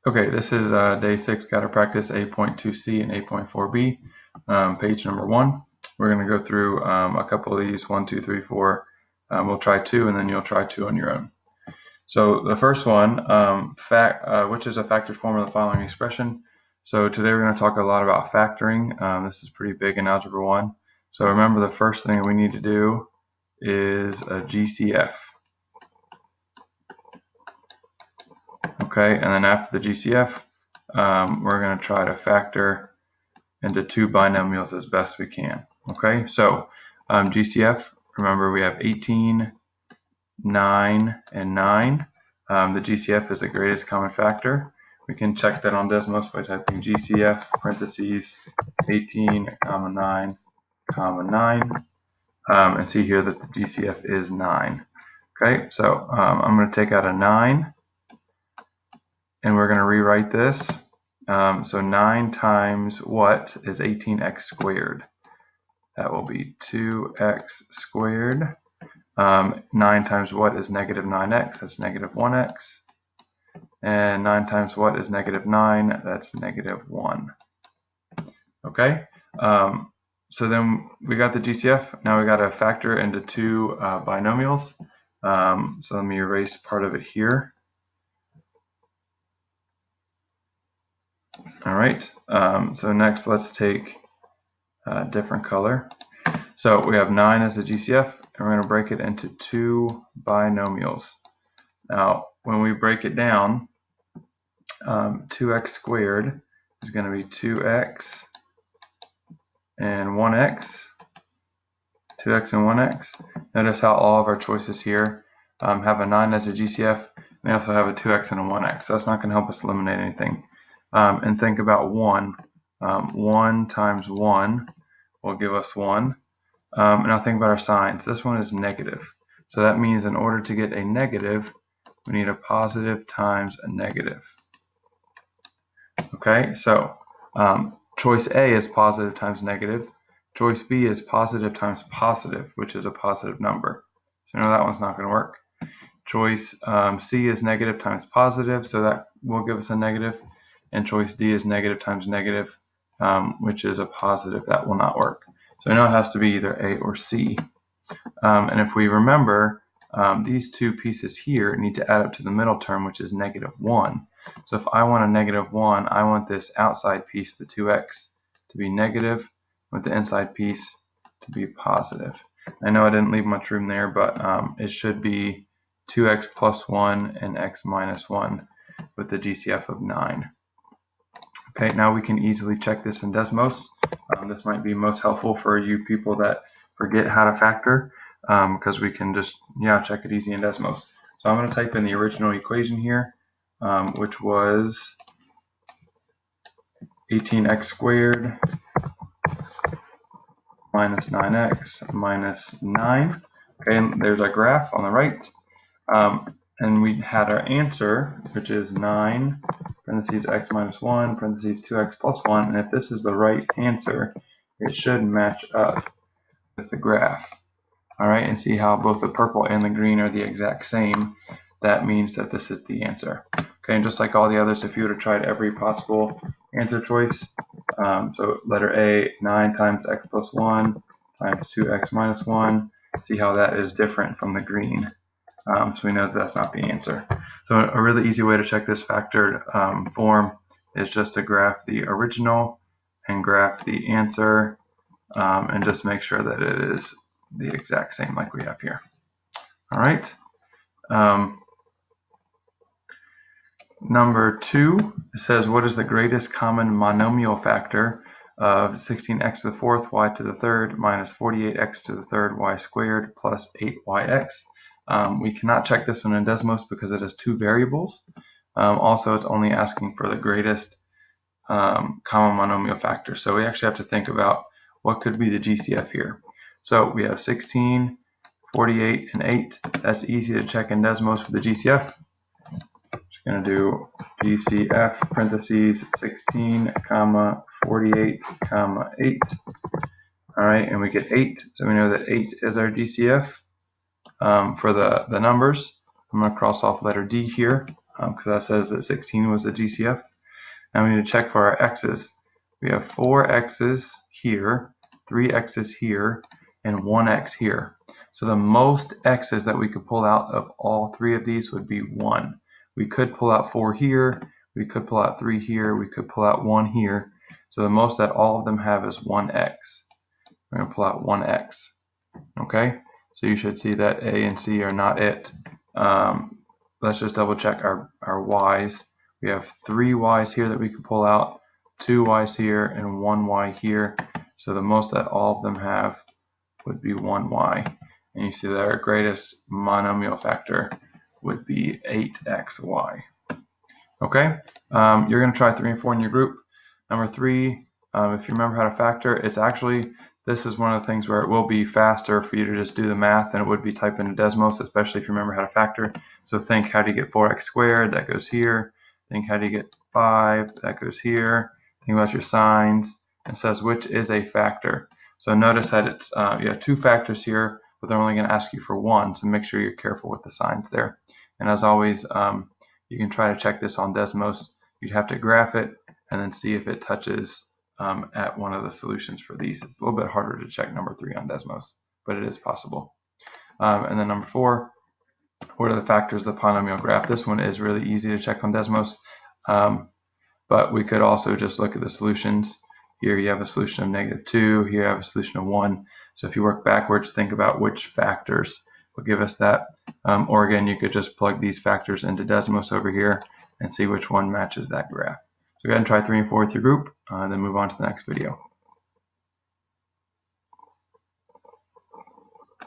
Okay, this is day 6 scatter practice 8.2c and 8.4b, page number 1. We're going to go through a couple of these, 1, 2, 3, 4. We'll try 2 and then you'll try 2 on your own. So the first one, which is a factored form of the following expression. So today we're going to talk a lot about factoring. This is pretty big in Algebra 1. So remember, the first thing we need to do is a GCF. Okay, and then after the GCF, we're going to try to factor into two binomials as best we can. Okay, so GCF, remember we have 18, 9, and 9. The GCF is the greatest common factor. We can check that on Desmos by typing GCF parentheses 18, 9, 9, and see here that the GCF is 9. Okay, so I'm going to take out a 9, and we're going to rewrite this. So 9 times what is 18x squared? That will be 2x squared. 9 times what is negative 9x? That's negative 1x. And 9 times what is negative 9? That's negative 1. Okay, so then we got the GCF. Now we got to factor into two binomials. So let me erase part of it here. All right, so next let's take a different color. So we have 9 as the GCF, and we're going to break it into two binomials. Now, when we break it down, 2x squared is going to be 2x and 1x. 2x and 1x. Notice how all of our choices here have a 9 as a GCF. They also have a 2x and a 1x, so that's not going to help us eliminate anything. And think about 1. 1 times 1 will give us 1. And now think about our signs. This one is negative. So that means in order to get a negative, we need a positive times a negative. Okay, so choice A is positive times negative. Choice B is positive times positive, which is a positive number. So no, that one's not going to work. Choice C is negative times positive, so that will give us a negative. And choice D is negative times negative, which is a positive. That will not work. So I know it has to be either A or C. And if we remember, these two pieces here need to add up to the middle term, which is negative 1. So if I want a negative 1, I want this outside piece, the 2x, to be negative, with the inside piece to be positive. I know I didn't leave much room there, but it should be 2x plus 1 and x minus 1 with the GCF of 9. Okay, now we can easily check this in Desmos. This might be most helpful for you people that forget how to factor, because we can just check it easy in Desmos. So I'm going to type in the original equation here, which was 18x squared minus 9x minus 9. Okay, and there's our graph on the right. And we had our answer, which is 9 parentheses x minus 1 parentheses 2x plus 1. And if this is the right answer, it should match up with the graph. All right, and see how both the purple and the green are the exact same. That means that this is the answer. Okay, and just like all the others, if you would have tried every possible answer choice, so letter A, 9 times x plus 1 times 2x minus 1, see how that is different from the green. So we know that that's not the answer. So a really easy way to check this factored form is just to graph the original and graph the answer, and just make sure that it is the exact same like we have here. All right. Number 2 says, what is the greatest common monomial factor of 16x to the 4th y to the 3rd minus 48x to the 3rd y squared plus 8yx? We cannot check this one in Desmos because it has two variables. Also, it's only asking for the greatest common monomial factor. So we actually have to think about what could be the GCF here. So we have 16, 48, and 8. That's easy to check in Desmos for the GCF. Just going to do GCF parentheses 16, 48, 8. All right, and we get 8. So we know that 8 is our GCF. For the numbers, I'm going to cross off letter D here. because that says that 16 was the GCF. Now we need to check for our x's. We have 4 x's here, 3 x's here, and 1 x here. So the most x's that we could pull out of all 3 of these would be 1. We could pull out 4 here, we could pull out 3 here, we could pull out 1 here. So the most that all of them have is 1x. We're going to pull out 1x. Okay, so you should see that A and C are not it. Let's just double check our y's. We have 3 y's here that we could pull out, 2 y's here, and 1 y here. So the most that all of them have would be 1 y. And you see that our greatest monomial factor would be 8xy. Okay, you're going to try 3 and 4 in your group. Number 3, if you remember how to factor, it's actually, this is one of the things where it will be faster for you to just do the math than it would be type into Desmos, especially if you remember how to factor. So think, how do you get 4x squared? That goes here. Think, how do you get 5? That goes here. Think about your signs. It says, which is a factor? So notice that it's you have 2 factors here, but they're only going to ask you for 1, so make sure you're careful with the signs there. And as always, you can try to check this on Desmos. You'd have to graph it and then see if it touches at one of the solutions for these. It's a little bit harder to check number 3 on Desmos, but it is possible. And then number 4, what are the factors of the polynomial graph? This one is really easy to check on Desmos, but we could also just look at the solutions. Here you have a solution of -2, here you have a solution of 1. So if you work backwards, think about which factors will give us that. Or again, you could just plug these factors into Desmos over here and see which one matches that graph. So go ahead and try 3 and 4 with your group, then move on to the next video.